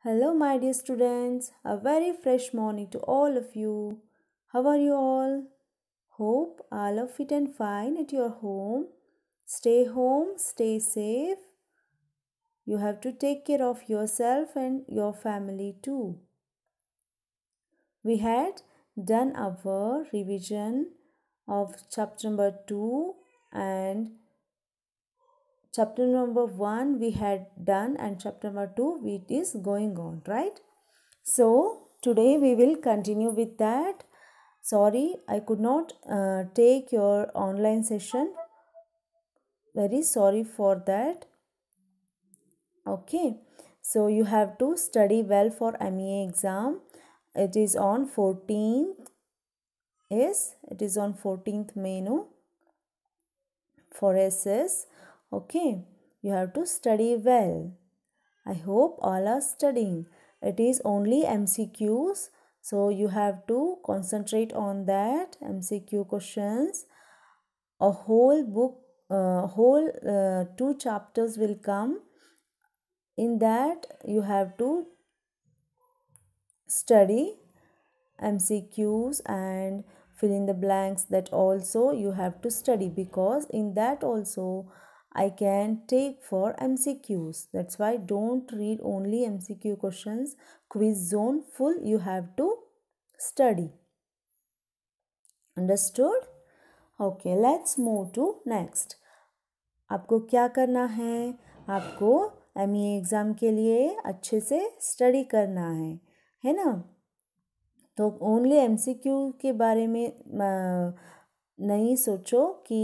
Hello, my dear students. A very fresh morning to all of you. How are you all? Hope all are fit and fine at your home. Home, stay safe. You have to take care of yourself and your family too. We had done our revision of chapter number 2 and chapter number 1 we had done, and chapter number 2 it is going on, right? So today we will continue with that. Sorry, I could not take your online session. Very sorry for that. Okay, so you have to study well for MEA exam. It is on 14th. Yes, it is on 14th May, no? For SS. Okay, you have to study well. I hope all are studying. It is only MCQs, so you have to concentrate on that MCQ questions. A whole book, two chapters will come. In that, you have to study MCQs and fill in the blanks. That also you have to study, because in that also I can take for MCQs. That's why don't read only MCQ questions. Quiz zone full you have to study. Understood? Okay, let's move to next. आपको क्या करना है? आपको MEA exam के लिए अच्छे से study करना है ना? तो ओनली MCQ के बारे में नहीं सोचो कि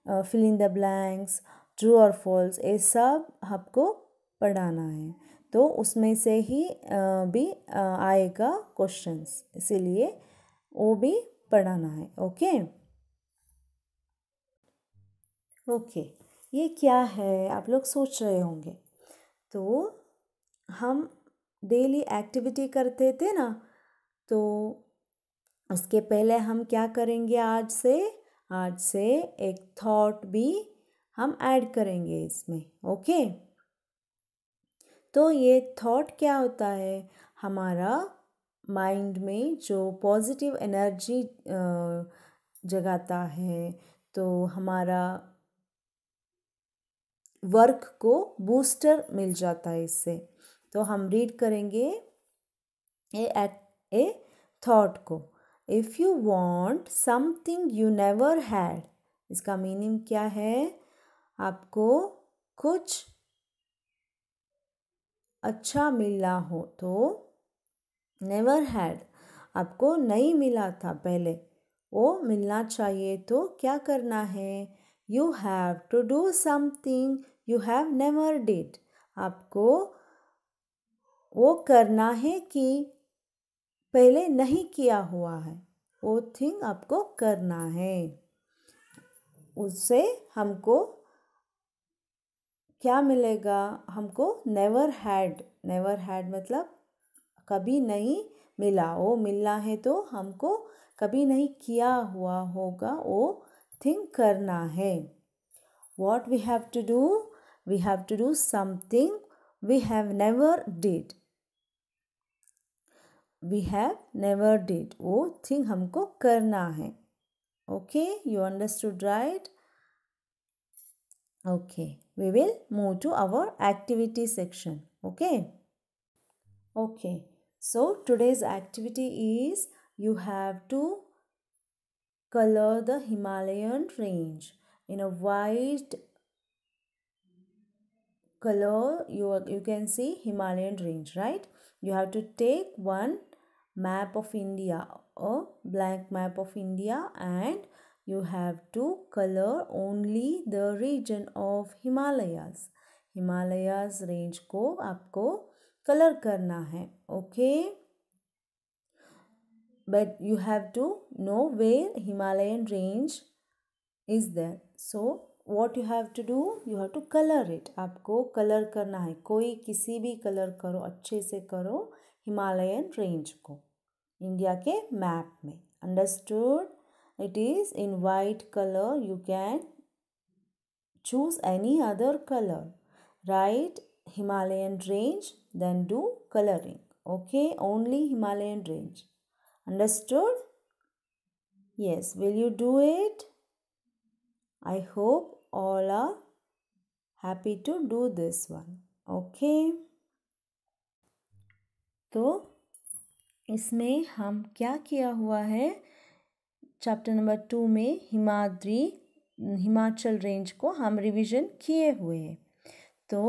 fill in the blanks, true और फॉल्स, ये सब आपको पढ़ाना है। तो उसमें से ही भी आएगा क्वेश्चंस, इसीलिए वो भी पढ़ाना है। ओके ओके, ये क्या है आप लोग सोच रहे होंगे। तो हम डेली एक्टिविटी करते थे ना, तो उसके पहले हम क्या करेंगे? आज से एक थॉट भी हम ऐड करेंगे इसमें। ओके, तो ये थॉट क्या होता है? हमारा माइंड में जो पॉजिटिव एनर्जी जगाता है, तो हमारा वर्क को बूस्टर मिल जाता है इससे। तो हम रीड करेंगे ए थॉट को। If you want something you never had, इसका मीनिंग क्या है? आपको कुछ अच्छा मिलना हो तो नेवर हैड, आपको नहीं मिला था पहले, वो मिलना चाहिए, तो क्या करना है? You have to do something you have never did. आपको वो करना है कि पहले नहीं किया हुआ है, वो थिंग आपको करना है। उससे हमको क्या मिलेगा? हमको नेवर हैड मतलब कभी नहीं मिला। वो मिलना है तो हमको कभी नहीं किया हुआ होगा, वो थिंग करना है। What we have to do? We have to do something we have never did. We have never did. वो थिंग हमको करना है। Okay, you understood, right? Okay, we will move to our activity section. Okay. Okay, so today's activity is you have to color the Himalayan range in a white color. You can see Himalayan range, right? You have to take one map of India, a blank map of India, and you have to color only the region of Himalayas range को आपको colour करना है। Okay, but you have to know where Himalayan range is there. So what you have to do? You have to color it. आपको colour करना है, कोई किसी भी कलर करो, अच्छे से करो हिमालयन रेंज को इंडिया के मैप में। Understood? It is in white colour, you can choose any other color. Write Himalayan range, then do coloring. Okay, only Himalayan range. Understood? Yes, will you do it? I hope all are happy to do this one. Okay. तो इसमें हम क्या किया हुआ है, chapter number 2 में Himachal range को हम रिवीजन किए हुए हैं। तो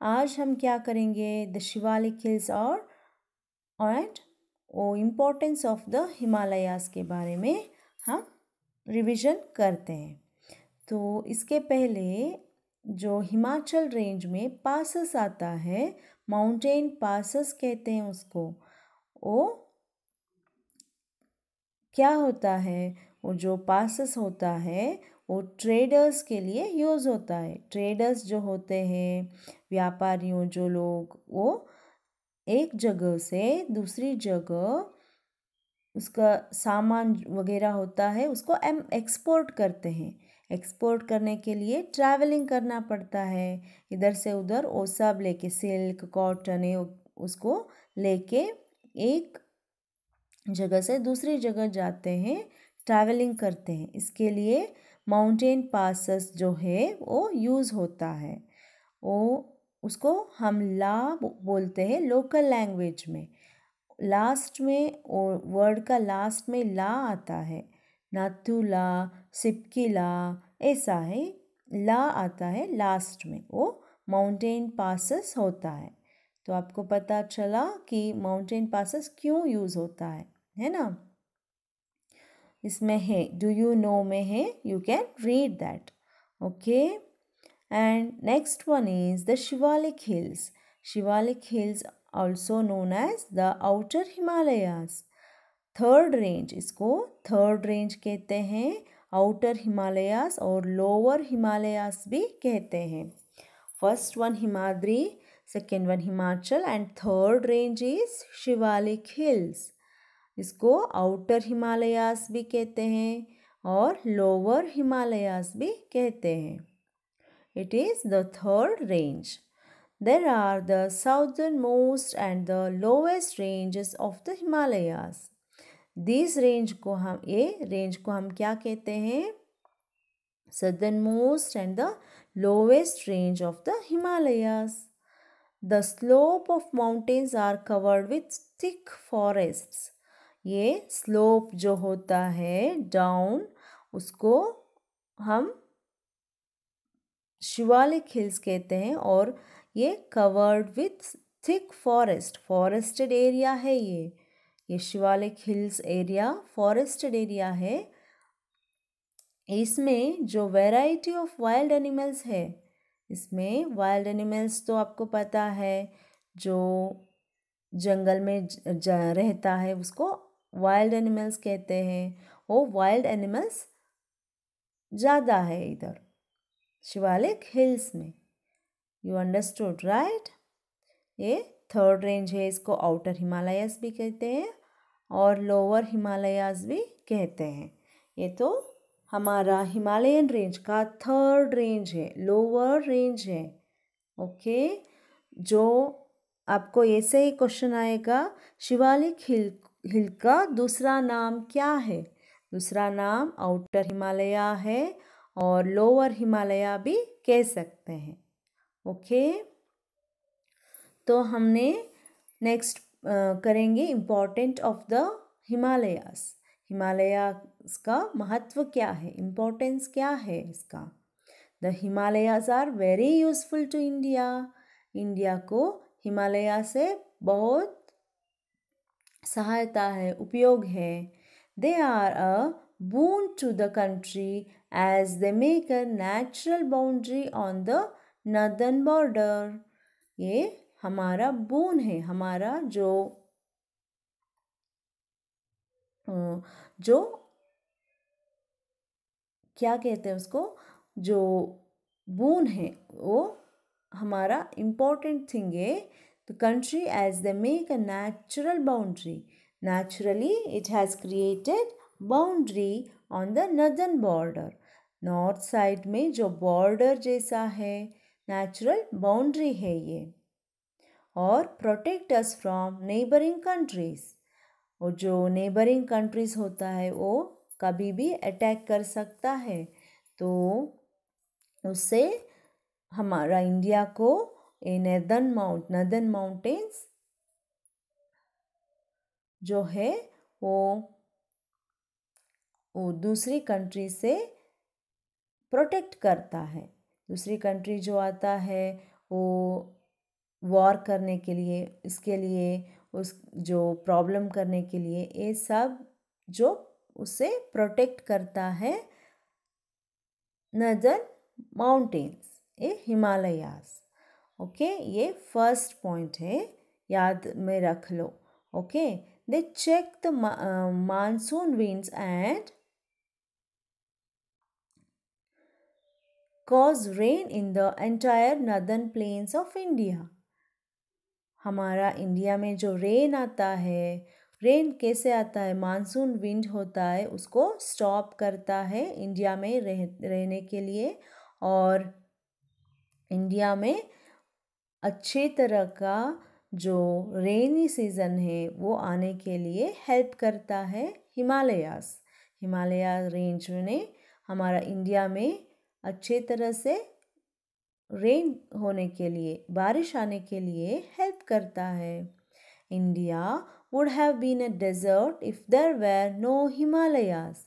आज हम क्या करेंगे, the Shivalik hills and importance of the Himalayas के बारे में हम रिवीजन करते हैं। तो इसके पहले जो हिमाचल रेंज में पासेस आता है, माउंटेन पासेस कहते हैं उसको, वो क्या होता है, वो जो पासेस होता है वो ट्रेडर्स के लिए यूज़ होता है। ट्रेडर्स जो होते हैं, व्यापारियों जो लोग, वो एक जगह से दूसरी जगह उसका सामान वगैरह होता है उसको हम एक्सपोर्ट करते हैं। एक्सपोर्ट करने के लिए ट्रैवलिंग करना पड़ता है, इधर से उधर वो सब लेके, सिल्क कॉटन उसको लेके एक जगह से दूसरी जगह जाते हैं, ट्रैवलिंग करते हैं। इसके लिए माउंटेन पासेस जो है वो यूज़ होता है। वो उसको हम ला बोलते हैं लोकल लैंग्वेज में। लास्ट में वर्ड का लास्ट में ला आता है, नाथुला, सिपकिला, ऐसा है, ला आता है लास्ट में, वो माउंटेन पासेस होता है। तो आपको पता चला कि माउंटेन पासेस क्यों यूज़ होता है ना। इसमें है, डू यू नो में है, you can read that. Okay, and next one is the Shivalik hills. Shivalik hills also known as the outer Himalayas. Third range, इसको थर्ड रेंज कहते हैं, आउटर हिमालयास और लोअर हिमालयास भी कहते हैं। First one Himadri, second one Himachal and third range is Shivalik hills. इसको outer Himalayas भी कहते हैं और लोअर हिमालयास भी कहते हैं। It is the third range. There are the southernmost and the lowest ranges of the Himalayas. This range को हम क्या कहते हैं, southernmost and the lowest range of the Himalayas. The slope of mountains are covered with thick forests. ये slope जो होता है down, उसको हम शिवालिक हिल्स कहते हैं और ये covered with thick forest, forested area है। ये Shivalik hills area forested area है। इसमें जो वैरायटी ऑफ वाइल्ड एनिमल्स है, इसमें वाइल्ड एनिमल्स तो आपको पता है, जो जंगल में रहता है उसको वाइल्ड एनिमल्स कहते हैं। वो वाइल्ड एनिमल्स ज़्यादा है इधर शिवालिक हिल्स में। You understood right. ये थर्ड रेंज है, इसको आउटर हिमालयास भी कहते हैं और लोअर हिमालयास भी कहते हैं। ये तो हमारा हिमालयन रेंज का थर्ड रेंज है, लोअर रेंज है। ओके, जो आपको ऐसे ही क्वेश्चन आएगा, शिवालिक हिल का दूसरा नाम क्या है? दूसरा नाम आउटर हिमालय है और लोअर हिमालय भी कह सकते हैं। ओके, तो हमने नेक्स्ट करेंगे important of the Himalayas. Himalayas का महत्व क्या है, इम्पोर्टेंस क्या है इसका? The Himalayas are very useful to India. India को हिमालय से बहुत सहायता है, उपयोग है। They are a boon to the country as they make a natural boundary on the northern border. ये हमारा boon है, हमारा जो क्या कहते हैं उसको, जो boon है वो हमारा important thing है। The country as they make a natural boundary. Naturally it has created boundary on the northern border. North side में जो बॉर्डर जैसा है, नेचुरल बाउंड्री है ये। और protect us from neighbouring countries, और जो नेबरिंग कंट्रीज होता है वो कभी भी अटैक कर सकता है, तो उससे हमारा इंडिया को ये नदर्न माउंटेन्स जो है वो दूसरी कंट्री से प्रोटेक्ट करता है। दूसरी कंट्री जो आता है वो वॉर करने के लिए, इसके लिए उस जो प्रॉब्लम करने के लिए, ये सब जो उसे प्रोटेक्ट करता है नदर्न माउंटेन्स, ये हिमालयास। ओके, ये फर्स्ट पॉइंट है, याद में रख लो। Okay, they check the monsoon winds and cause rain in the entire northern plains of India। हमारा इंडिया में जो रेन आता है, रेन कैसे आता है, मानसून विंड होता है, उसको स्टॉप करता है इंडिया में रहने के लिए, और इंडिया में अच्छे तरह का जो रेनी सीज़न है वो आने के लिए हेल्प करता है हिमालयास। हिमालय रेंज ने हमारा इंडिया में अच्छे तरह से रेन होने के लिए, बारिश आने के लिए हेल्प करता है। India would have been a desert if there were no Himalayas.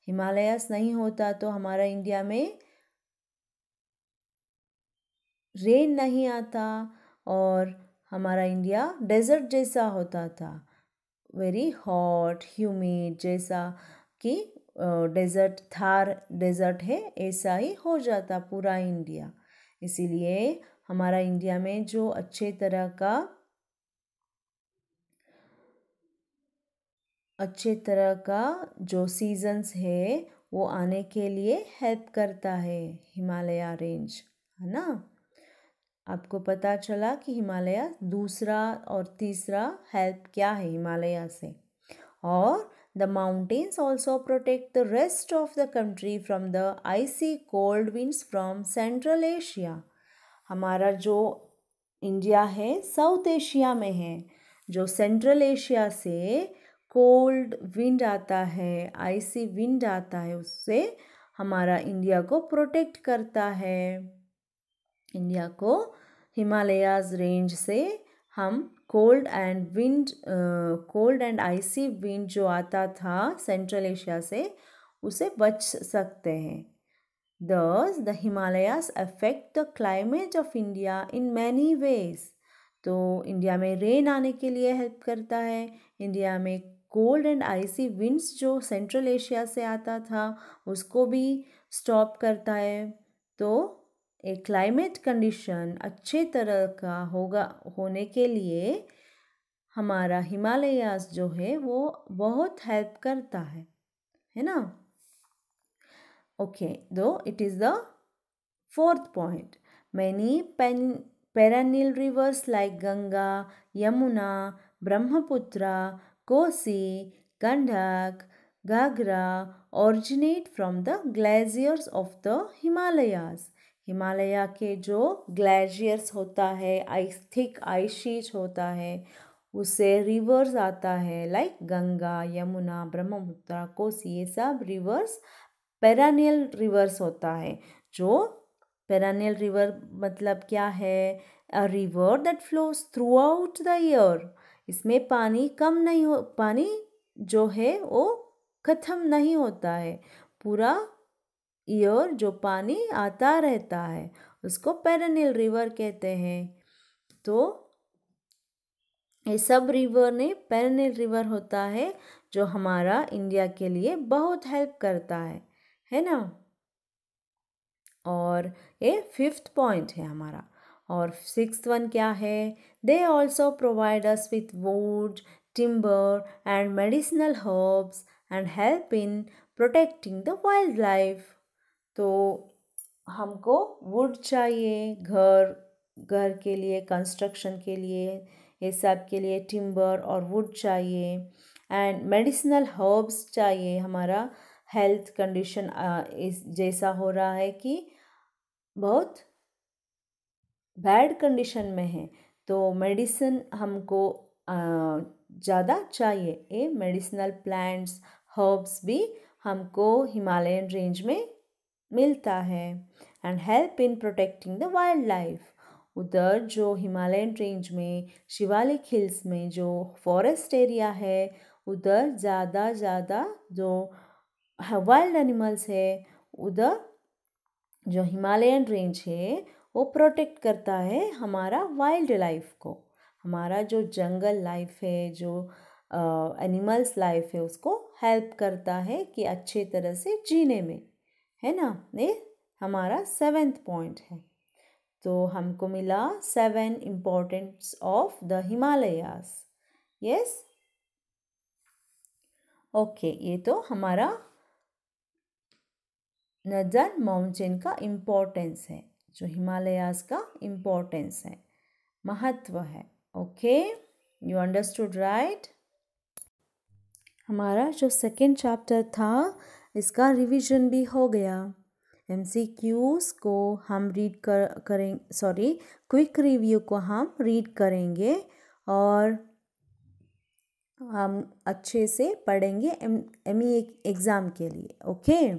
Himalayas नहीं होता तो हमारा इंडिया में रेन नहीं आता और हमारा इंडिया डेजर्ट जैसा होता था, वेरी हॉट ह्यूमिड, जैसा कि डेजर्ट थार डेजर्ट है ऐसा ही हो जाता पूरा इंडिया। इसीलिए हमारा इंडिया में जो अच्छे तरह का जो सीजन्स है वो आने के लिए हेल्प करता है हिमालय रेंज, है ना। आपको पता चला कि हिमालय दूसरा और तीसरा हेल्प क्या है हिमालय से। और the mountains also protect the rest of the country from the icy cold winds from Central Asia। हमारा जो इंडिया है साउथ एशिया में है, जो सेंट्रल एशिया से कोल्ड विंड आता है, आइसी विंड आता है, उससे हमारा इंडिया को प्रोटेक्ट करता है। इंडिया को हिमालयाज रेंज से हम कोल्ड एंड आइसी विंड जो आता था सेंट्रल एशिया से, उसे बच सकते हैं। Thus the Himalayas affect the climate of India in many ways। तो इंडिया में रेन आने के लिए हेल्प करता है, इंडिया में कोल्ड एंड आइसी विंड्स जो सेंट्रल एशिया से आता था उसको भी स्टॉप करता है। तो एक क्लाइमेट कंडीशन अच्छे तरह का होने के लिए हमारा हिमालयास जो है वो बहुत हेल्प करता है ना। ओके, दो it is the fourth point. Many perennial rivers like Ganga, Yamuna, Brahmaputra, Kosi, Gandak, Gagra originate from the glaciers of the Himalayas। Himalaya के जो ग्लेशियर्स होता है, थिक आइस शीट होता है, उससे रिवर्स आता है लाइक गंगा, यमुना, ब्रह्मपुत्र, कोसी, ये सब रिवर्स पेरानियल रिवर्स होता है। जो पेरानियल रिवर मतलब क्या है, a river that flows through out the year. इसमें पानी जो है वो ख़त्म नहीं होता है, पूरा ईयर जो पानी आता रहता है उसको पेरेनियल रिवर कहते हैं। तो ये सब रिवर ने पेरेनियल रिवर होता है जो हमारा इंडिया के लिए बहुत हेल्प करता है ना। और ये फिफ्थ पॉइंट है हमारा। और सिक्स्थ वन क्या है, they also provide us with would, timber and medicinal herbs and help in protecting the wild life. तो हमको वुड चाहिए घर के लिए, कंस्ट्रक्शन के लिए, ये सब के लिए टिम्बर और वुड चाहिए, एंड मेडिसिनल हर्ब्स चाहिए। हमारा हेल्थ कंडीशन इस जैसा हो रहा है कि बहुत बैड कंडीशन में है तो मेडिसिन हमको ज़्यादा चाहिए। ये मेडिसिनल प्लांट्स हर्ब्स भी हमको हिमालयन रेंज में मिलता है। And help in protecting the wild life. उधर जो हिमालयन रेंज में शिवालिक हिल्स में जो फॉरेस्ट एरिया है उधर ज़्यादा जो वाइल्ड एनिमल्स है उधर जो हिमालयन रेंज है वो प्रोटेक्ट करता है हमारा वाइल्ड लाइफ को। हमारा जो जंगल लाइफ है जो एनिमल्स लाइफ है उसको हेल्प करता है कि अच्छे तरह से जीने में, है ना। ये हमारा 7th पॉइंट है। तो हमको मिला 7 importance of the Himalayas. Yes, okay, ये तो हमारा नदर्न माउंटेन का इम्पोर्टेंस है, जो हिमालयास का इम्पोर्टेंस है, महत्व है। Okay, you understood right. हमारा जो सेकेंड चैप्टर था इसका रिवीजन भी हो गया। MCQs को हम क्विक रिव्यू को हम रीड करेंगे और हम अच्छे से पढ़ेंगे ME एग्ज़ाम के लिए। ओके,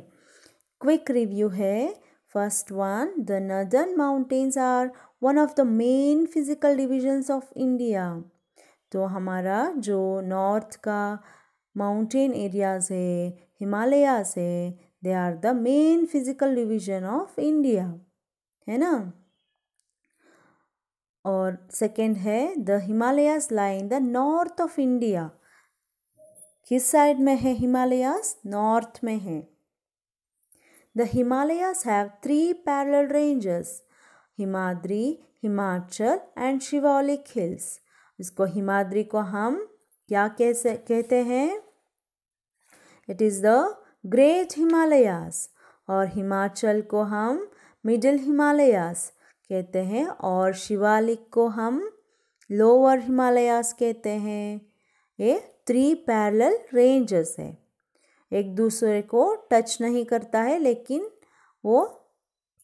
क्विक रिव्यू है। First one, the northern mountains are one of the main physical divisions of India. तो हमारा जो नॉर्थ का माउंटेन एरियाज है, हिमालयास है, they are the main physical division of India, है ना। और सेकेंड है, the Himalayas lie in the north of India. किस साइड में है हिमालयास? नॉर्थ में है। The Himalayas have 3 parallel ranges, Himadri, Himachal and Shivalik hills. इसको हिमाद्री को हम क्या कहते हैं? It is the great Himalayas. और हिमाचल को हम मिडिल हिमालयास कहते हैं और शिवालिक को हम लोअर हिमालयास कहते हैं। ये 3 पैरेलल रेंजेस है, एक दूसरे को टच नहीं करता है लेकिन वो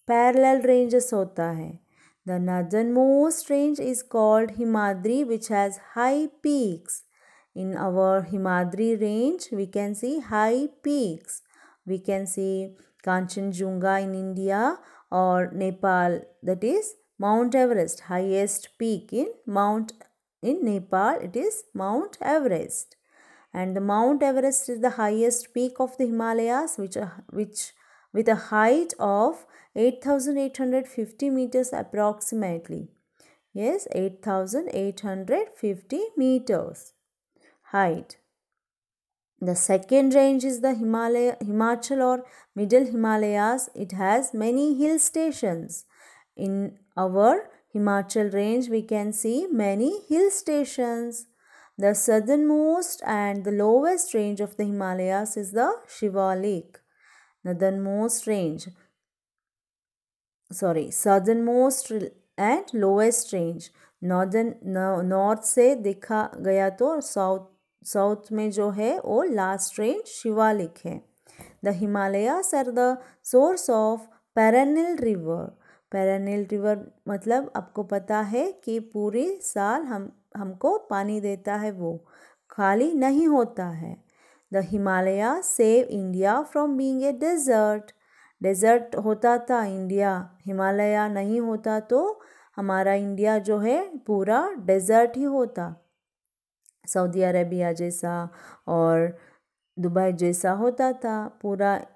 पैरेलल रेंजेस होता है। The northern most range is called Himadri which has high peaks. In our Himadri range we can see high peaks. We can see Kanchenjunga in India और Nepal, that is Mount Everest, highest peak in Nepal, it is Mount Everest. And the Mount Everest is the highest peak of the Himalayas, which with a height of 8,850 meters approximately. Yes, 8,850 meters height. The second range is the Himachal or Middle Himalayas. It has many hill stations. In our Himachal range, we can see many hill stations. The southernmost and the lowest range of the Himalayas is the Shivalik. Southernmost and lowest range. North से देखा गया तो south में जो है वो last range Shivalik है। The Himalayas are the source of perennial river. Perennial river मतलब आपको पता है कि पूरे साल हमको पानी देता है, वो खाली नहीं होता है। The Himalaya save India from being a desert होता था इंडिया, हिमालया नहीं होता तो हमारा इंडिया जो है पूरा डेजर्ट ही होता। सऊदी अरेबिया जैसा और दुबई जैसा होता था, पूरा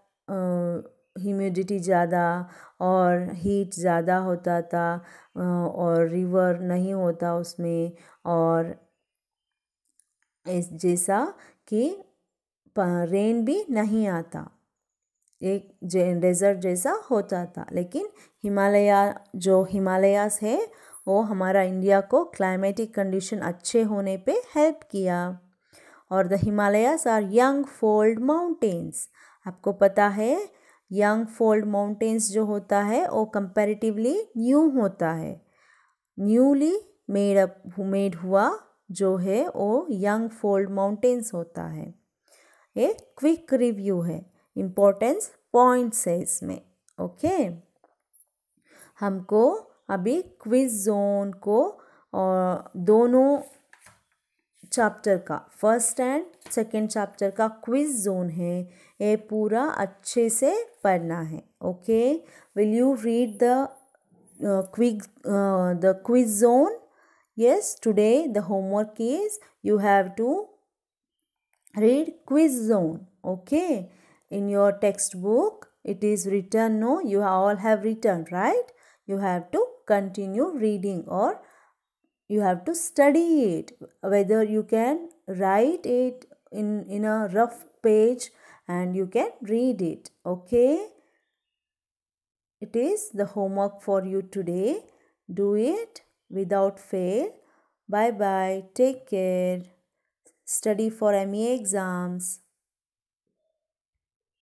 ह्यूमिडिटी ज़्यादा और हीट ज़्यादा होता था और रिवर नहीं होता उसमें, और इस जैसा कि रेन भी नहीं आता, एक डेजर्ट जैसा होता था। लेकिन हिमालयास है वो हमारा इंडिया को क्लाइमेटिक कंडीशन अच्छे होने पे हेल्प किया। और the Himalayas are young fold mountains. आपको पता है यंग फोल्ड माउंटेन्स जो होता है वो कंपैरेटिवली न्यू होता है, न्यूली मेड हुआ जो है वो यंग फोल्ड माउंटेन्स होता है। ये क्विक रिव्यू है, इम्पोर्टेंस पॉइंट्स है इसमें। ओके, हमको अभी क्विज जोन को और दोनों चैप्टर का फर्स्ट एंड सेकंड चैप्टर का क्विज जोन है, ये पूरा अच्छे से पढ़ना है. Okay, will you read the quiz zone? Yes, today the homework is you have to read quiz zone. Okay, in your textbook it is written, no, you all have written, right? You have to continue reading or you have to study it, whether you can write it in a rough page and you can read it. Okay, it is the homework for you today. Do it without fail. Bye bye, take care, study for ME exams.